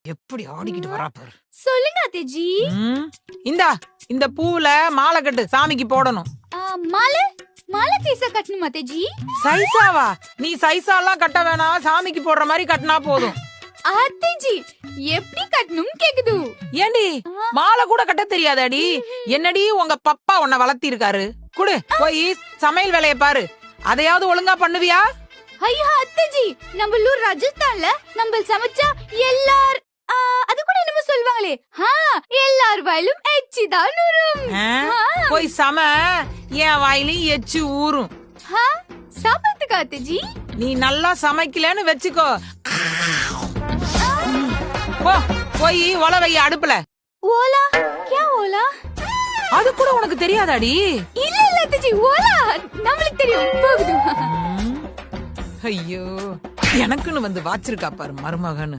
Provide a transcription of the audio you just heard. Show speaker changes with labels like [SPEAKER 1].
[SPEAKER 1] எப்படி ஆடிக்கிட்டு வரா பாரு.
[SPEAKER 2] சொல்லுங்க அத்தேஜி.
[SPEAKER 1] இந்தா இந்த பூவுல மாலை கட்டு, சாமிக்கு போடணும்.
[SPEAKER 2] மாலை மாலை சைஸா கட்டணுமா அத்தேஜி?
[SPEAKER 1] சைஸாவா? நீ சைஸாலாம் கட்ட வேணாம், சாமிக்கு போடுற மாதிரி கட்டினா போதும்.
[SPEAKER 2] அத்தேஜி எப்படி கட்டணும் கேக்குது.
[SPEAKER 1] ஏண்டி மாலை கூட கட்ட தெரியாதாடி? என்னடி உங்க பப்பா உன்னை வளர்த்தி இருக்காரு? குடு, போய் சமையல் வேலைய பாரு. அதையாவது ஒழுங்கா பண்ணுவியா?
[SPEAKER 2] ஐயா அத்தேஜி, நம்ம ஊர் ராஜஸ்தான்ல நம்ம சமைச்சா எல்லார் அது கூட என்னமோ சொல்வாங்களே, எல்லார் வாயிலும் எச்சி தான் ஊறும்.
[SPEAKER 1] போய் சம, என் வாயிலும் எச்சி ஊறும்.
[SPEAKER 2] சாப்பிடுறதுக்கு அத்தேஜி?
[SPEAKER 1] நீ நல்லா சமைக்கலன்னு வெச்சுக்கோ. போ, போய் ஒல வை அடுப்புல.
[SPEAKER 2] ஓலா? क्या ஓலா?
[SPEAKER 1] அது கூட உனக்கு தெரியாதாடி?
[SPEAKER 2] இல்ல இல்ல அத்தேஜி, ஓலா நம்மளுக்கு தெரியும். போகுது.
[SPEAKER 1] ஐயோ, எனக்குன்னு வந்து வாச்சிருக்கா பாரு மருமகன்னு.